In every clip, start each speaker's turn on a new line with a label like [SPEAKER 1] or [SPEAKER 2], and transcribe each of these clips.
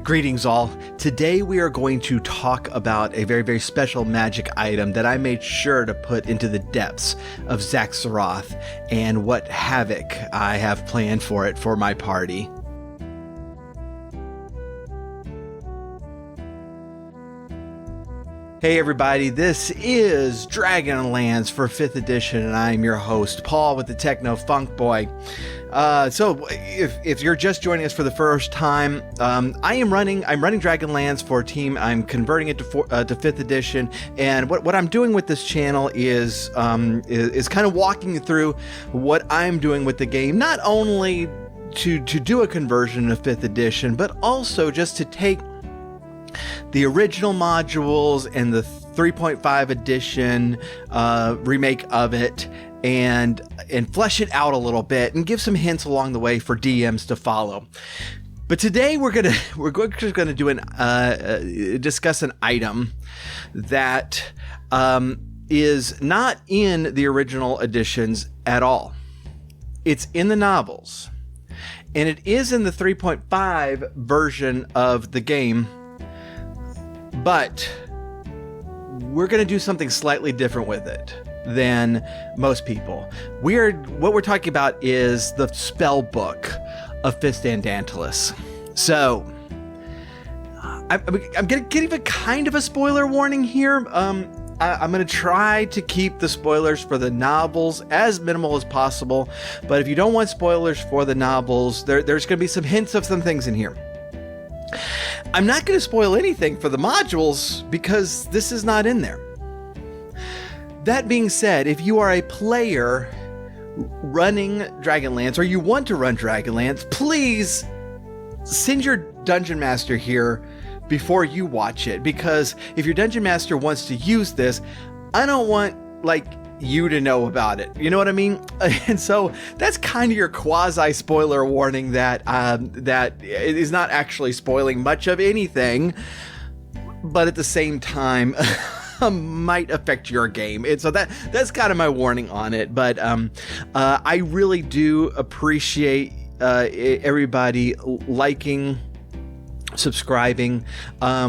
[SPEAKER 1] Greetings all. Today we are going to talk about a very, very special magic item that I made sure to put into the depths of Zaxxaroth and what havoc I have planned for it for my party. Hey everybody, this is Dragonlance for 5th edition, and I'm your host, Paul with the Techno Funk Boy. So if you're just joining us for the first time, I'm running Dragonlance for a team. I'm converting it to 5th edition, and what I'm doing with this channel is kind of walking you through what I'm doing with the game, not only to do a conversion to 5th edition, but also just to take the original modules and the 3.5 edition remake of it and flesh it out a little bit and give some hints along the way for DMs to follow. But today we're just gonna do discuss an item that is not in the original editions at all. It's in the novels, and it is in the 3.5 version of the game. But we're going to do something slightly different with it than most people. What we're talking about is the spellbook of Fistandantilus. So I'm going to give a kind of a spoiler warning here. I'm going to try to keep the spoilers for the novels as minimal as possible. But if you don't want spoilers for the novels, there's going to be some hints of some things in here. I'm not going to spoil anything for the modules because this is not in there. That being said, if you are a player running Dragonlance or you want to run Dragonlance, please send your Dungeon Master here before you watch it, because if your Dungeon Master wants to use this, I don't want you to know about it. You know what I mean? And so that's kind of your quasi spoiler warning that is not actually spoiling much of anything, but at the same time might affect your game. And so that's kind of my warning on it. But I really do appreciate everybody liking, subscribing.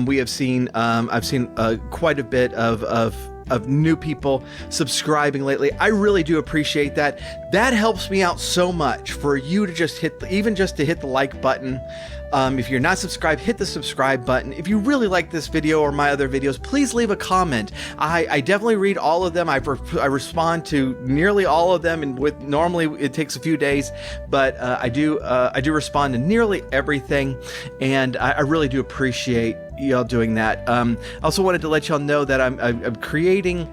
[SPEAKER 1] We have seen I've seen quite a bit of new people subscribing lately. I really do appreciate that. That helps me out so much for you to just hit the like button. If you're not subscribed, hit the subscribe button. If you really like this video or my other videos, please leave a comment. I definitely read all of them. I respond to nearly all of them, and normally it takes a few days, but I do respond to nearly everything, and I really do appreciate y'all doing that. I also wanted to let y'all know that I'm creating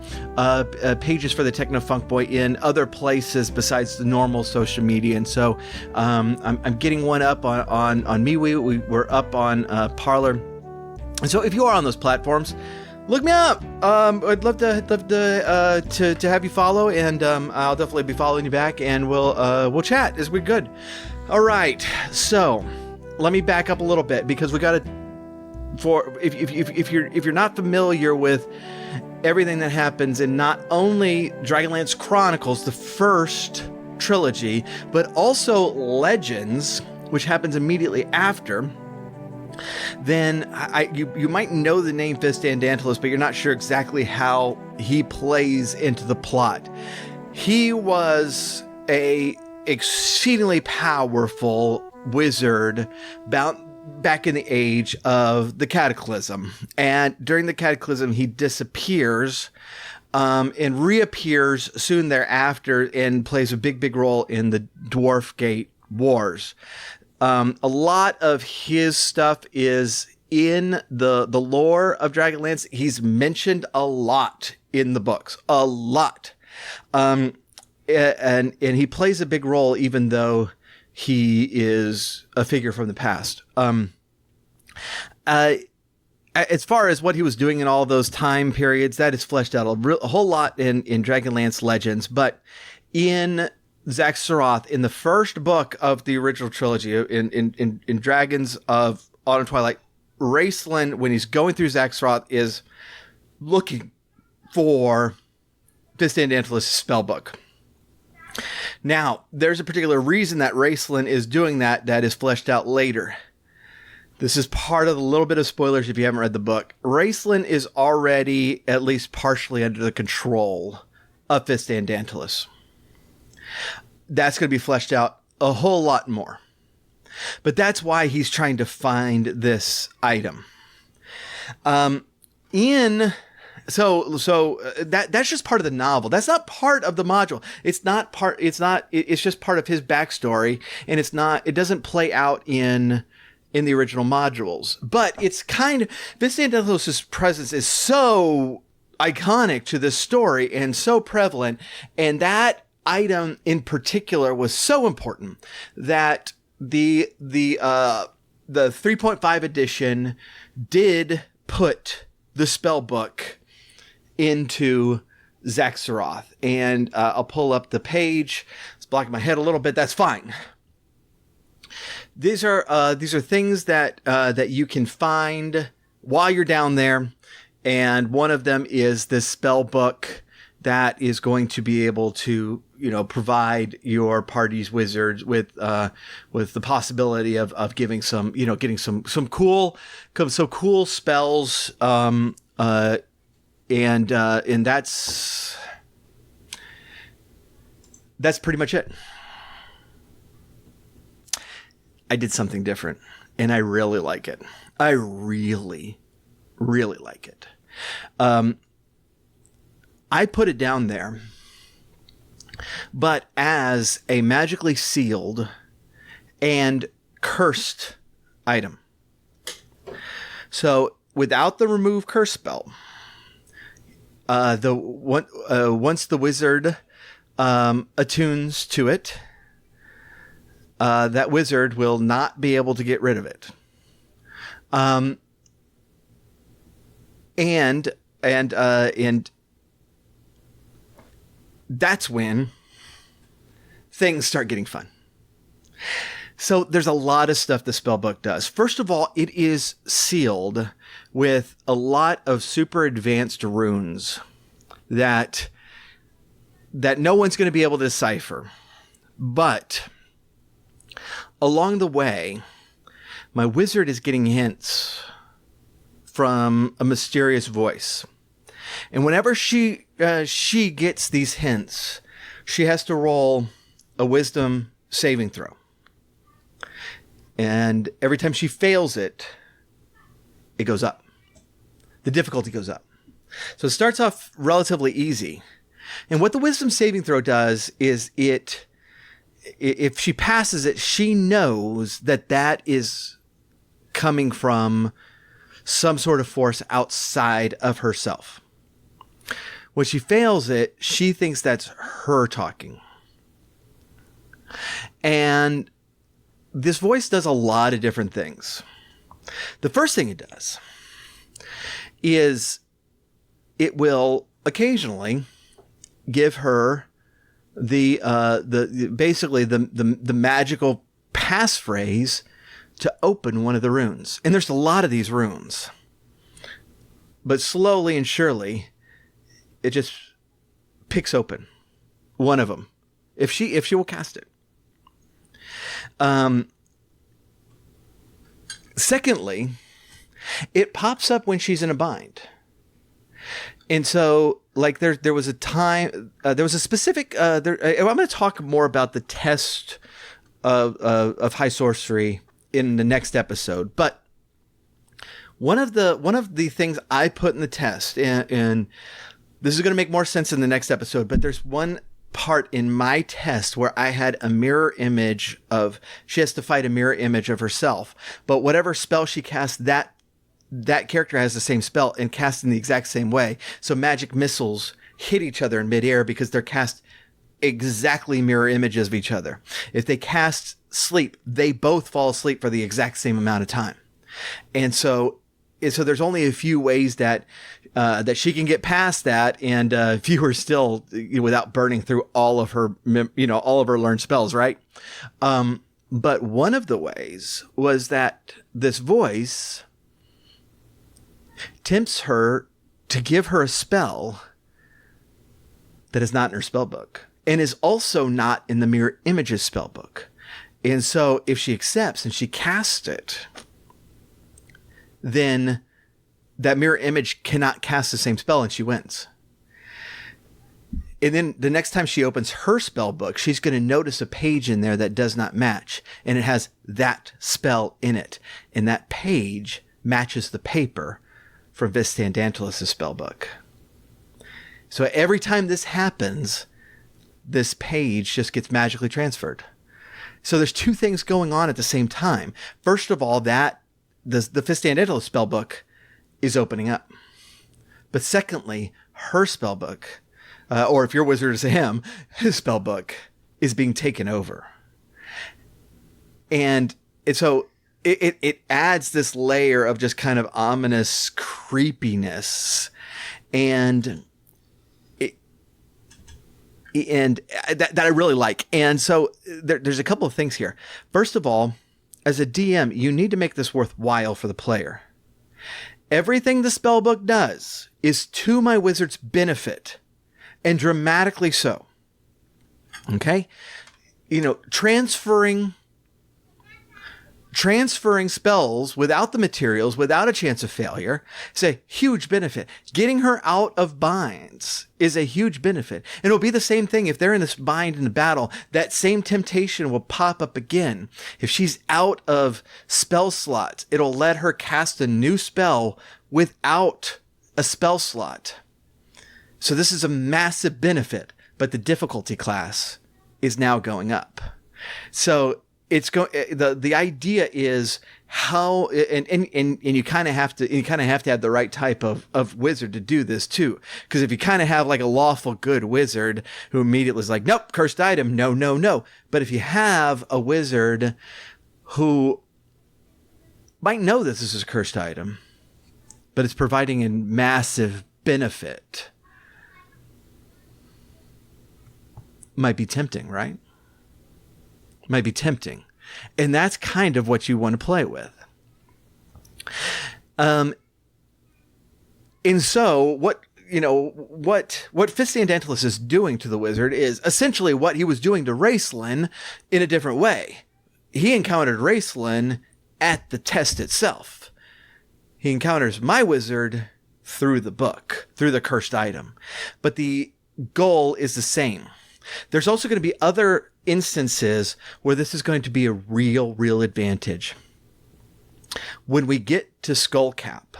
[SPEAKER 1] pages for the Techno Funk Boy in other places besides the normal social media, and so I'm getting one up on MeWe. We're up on Parlor, and so if you are on those platforms, look me up. I'd love to have you follow, and I'll definitely be following you back, and we'll chat as we're good. All right, so let me back up a little bit because we got to. If you're not familiar with everything that happens in not only Dragonlance Chronicles, the first trilogy, but also Legends, which happens immediately after, then you might know the name Fistandantilus, but you're not sure exactly how he plays into the plot. He was a exceedingly powerful wizard back in the age of the Cataclysm, and during the Cataclysm he disappears and reappears soon thereafter and plays a big role in the Dwarf Gate Wars. A lot of his stuff is in the lore of Dragonlance. He's mentioned a lot in the books, a lot, and he plays a big role even though he is a figure from the past. As far as what he was doing in all those time periods, that is fleshed out a whole lot in Dragonlance Legends. But in Zaxxaroth, in the first book of the original trilogy, in Dragons of Autumn Twilight, Raistlin, when he's going through Zaxxaroth, is looking for Fistandantilus' spellbook. Now, there's a particular reason that Raistlin is doing that is fleshed out later. This is part of the little bit of spoilers if you haven't read the book. Raistlin is already at least partially under the control of Fistandantilus. That's going to be fleshed out a whole lot more. But that's why he's trying to find this item. That's just part of the novel. That's not part of the module. It's just part of his backstory, and it doesn't play out in the original modules. But it's kind of, Fistandantilus' presence is so iconic to this story and so prevalent, and that item in particular was so important that the 3.5 edition did put the spell book into Zaxaroth. And I'll pull up the page. It's blocking my head a little bit. That's fine. These are things that you can find while you're down there, and one of them is this spell book that is going to be able to, provide your party's wizards with the possibility of getting some cool spells, and that's pretty much it. I did something different, and I really like it. I really, really like it. I put it down there, but as a magically sealed and cursed item. So without the remove curse spell, once the wizard attunes to it, that wizard will not be able to get rid of it. And that's when things start getting fun. So there's a lot of stuff the spellbook does. First of all, it is sealed with a lot of super advanced runes that no one's going to be able to decipher. But along the way, my wizard is getting hints from a mysterious voice. And whenever she gets these hints, she has to roll a wisdom saving throw. And every time she fails it, it goes up. The difficulty goes up. So it starts off relatively easy. And what the wisdom saving throw does is if she passes it, she knows that is coming from some sort of force outside of herself. When she fails it, she thinks that's her talking. And this voice does a lot of different things. The first thing it does is it will occasionally give her the magical passphrase to open one of the runes. And there's a lot of these runes. But slowly and surely, it just picks open one of them if she will cast it. Secondly, it pops up when she's in a bind. And so, like, there was a time, there was a specific, I'm going to talk more about the test of high sorcery in the next episode. But one of the things I put in the test, and this is going to make more sense in the next episode, but there's one part in my test where I had a mirror image she has to fight a mirror image of herself, but whatever spell she casts, that character has the same spell and cast in the exact same way. So magic missiles hit each other in midair because they're cast exactly mirror images of each other. If they cast sleep, they both fall asleep for the exact same amount of time. And so there's only a few ways that she can get past that, and fewer still without burning through all of her learned spells, right? But one of the ways was that this voice tempts her to give her a spell that is not in her spellbook and is also not in the mirror images spellbook. And so if she accepts and she casts it, then that mirror image cannot cast the same spell and she wins. And then the next time she opens her spell book, she's going to notice a page in there that does not match. And it has that spell in it. And that page matches the paper from Fistandantilus' spell book. So every time this happens, this page just gets magically transferred. So there's two things going on at the same time. First of all, that the Fistandantilus spell book is opening up. But secondly, her spell book, or if your wizard is a him, his spell book is being taken over. And so it adds this layer of just kind of ominous creepiness. And that I really like. And so there's a couple of things here. First of all, as a DM, you need to make this worthwhile for the player. Everything the spellbook does is to my wizard's benefit, and dramatically so. Okay? Transferring spells without the materials, without a chance of failure, is a huge benefit. Getting her out of binds is a huge benefit. And it'll be the same thing if they're in this bind in the battle. That same temptation will pop up again. If she's out of spell slots, it'll let her cast a new spell without a spell slot. So this is a massive benefit, but the difficulty class is now going up. So the idea is how, and you kind of have to have the right type of wizard to do this too. Because if you kind of have like a lawful good wizard who immediately is like, nope, cursed item, no. But if you have a wizard who might know this is a cursed item, but it's providing a massive benefit, might be tempting, right? Might be tempting. And that's kind of what you want to play with. And so what Fistandantilus is doing to the wizard is essentially what he was doing to Raceland in a different way. He encountered Raceland at the test itself. He encounters my wizard through the book, through the cursed item. But the goal is the same. There's also going to be other instances where this is going to be a real advantage. When we get to Skullcap,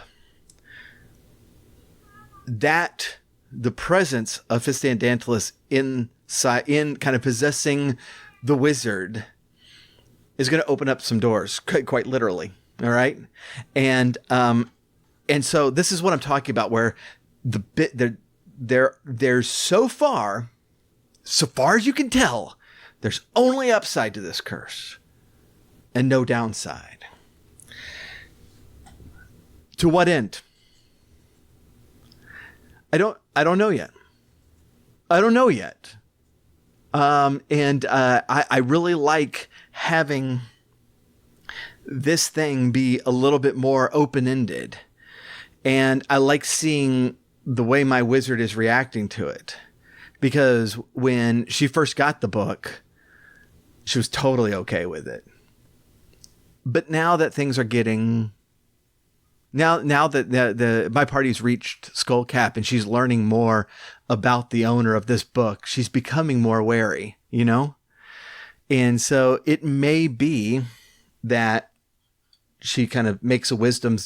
[SPEAKER 1] that the presence of Fistandantilus in kind of possessing the wizard is going to open up some doors, quite literally. All right. And so this is what I'm talking about, where there's so far as you can tell, there's only upside to this curse and no downside. To what end? I don't know yet. I really like having this thing be a little bit more open-ended. And I like seeing the way my wizard is reacting to it. Because when she first got the book, she was totally okay with it. But now that things are getting... Now that my party's reached Skullcap and she's learning more about the owner of this book, she's becoming more wary, And so it may be that she kind of makes a wisdom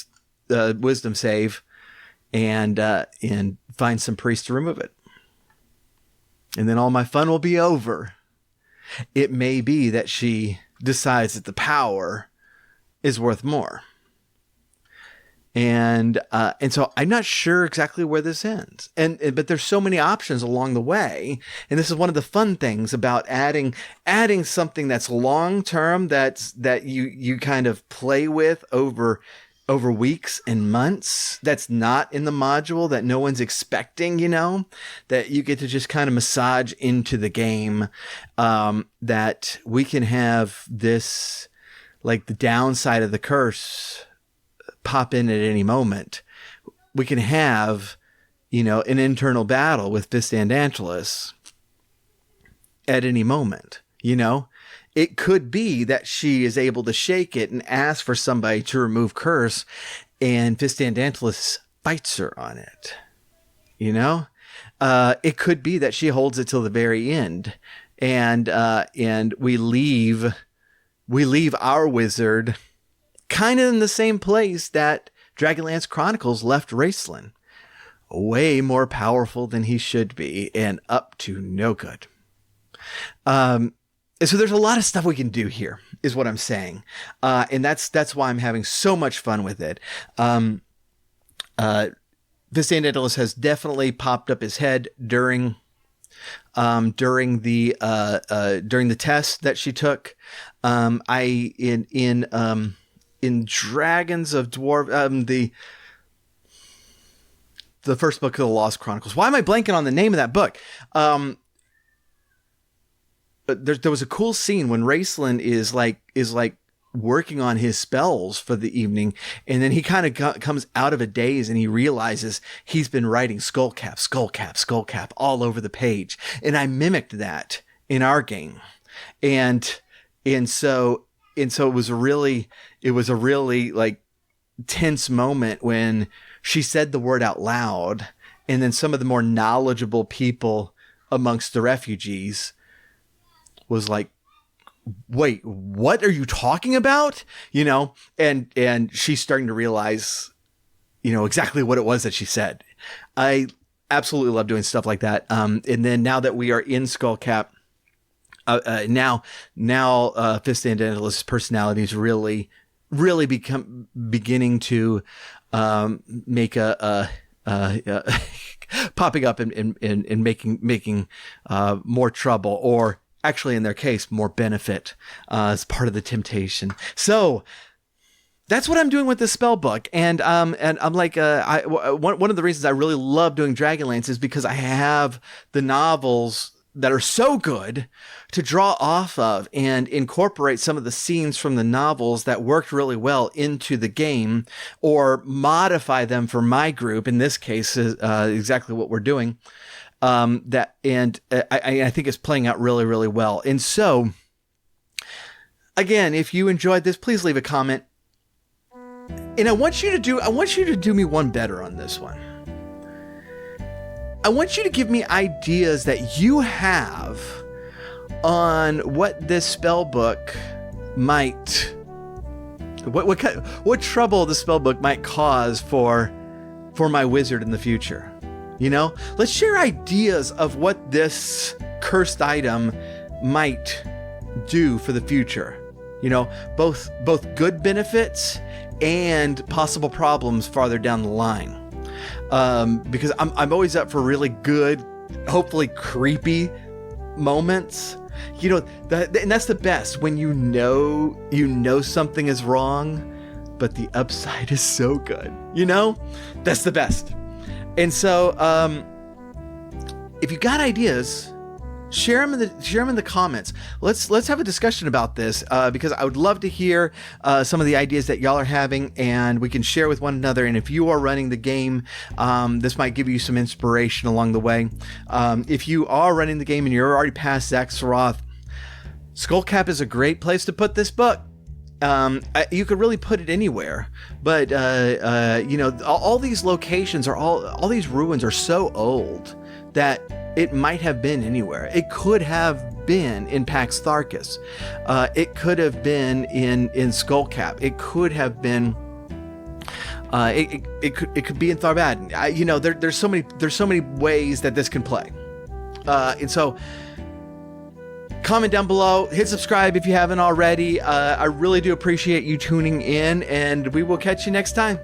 [SPEAKER 1] save and finds some priest to remove it. And then all my fun will be over. It may be that she decides that the power is worth more. And so I'm not sure exactly where this ends. But there's so many options along the way. And this is one of the fun things about adding something that's long-term, that you kind of play with over weeks and months, that's not in the module, that no one's expecting, that you get to just kind of massage into the game, that we can have this, like the downside of the curse pop in at any moment. We can have, an internal battle with Fistandantilus at any moment, It could be that she is able to shake it and ask for somebody to remove curse and Fistandantilus fights her on it. You know, it could be that she holds it till the very end, and we leave our wizard kind of in the same place that Dragonlance Chronicles left Raistlin, way more powerful than he should be, and up to no good. So there's a lot of stuff we can do here, is what I'm saying, and that's why I'm having so much fun with it. Fistandantilus has definitely popped up his head during the test that she took. In Dragons of Dwarf, the first book of the Lost Chronicles. Why am I blanking on the name of that book? There was a cool scene when Raistlin is like working on his spells for the evening, and then he kind of comes out of a daze and he realizes he's been writing skullcap, skullcap, skullcap all over the page. And I mimicked that in our game. And so it was a really like tense moment when she said the word out loud, and then some of the more knowledgeable people amongst the refugees was like, wait, what are you talking about? You know, and she's starting to realize, you know, exactly what it was that she said. I absolutely love doing stuff like that. And then now that we are in Skullcap, now Fistandantilus' personality is really beginning to make a popping up and making more trouble, or actually in their case more benefit as part of the temptation. So that's what I'm doing with this spell book, and I'm like, one of the reasons I really love doing Dragonlance is because I have the novels that are so good to draw off of and incorporate some of the scenes from the novels that worked really well into the game, or modify them for my group. In this case, is exactly what we're doing. I think it's playing out really, really well. And so, again, if you enjoyed this, please leave a comment. And I want you to do me one better on this one. I want you to give me ideas that you have on what this spell book might, what trouble the spell book might cause for my wizard in the future. You know, let's share ideas of what this cursed item might do for the future. You know, both good benefits and possible problems farther down the line. Because I'm always up for really good, hopefully creepy moments. You know, and that's the best, when you know something is wrong, but the upside is so good. You know, that's the best. And so, if you got ideas, share them in the comments. Let's have a discussion about this, because I would love to hear some of the ideas that y'all are having, and we can share with one another. And if you are running the game, this might give you some inspiration along the way. If you are running the game and you're already past Zaxxaroth, Skullcap is a great place to put this book. You could really put it anywhere, but you know, all these locations are all these ruins are so old that it might have been anywhere. It could have been in Pax Tharkus. It could have been in Skullcap. It could have been. It could be in Tharbadden. You know, there's so many ways that this can play, and so. Comment down below, hit subscribe if you haven't already. I really do appreciate you tuning in, and we will catch you next time.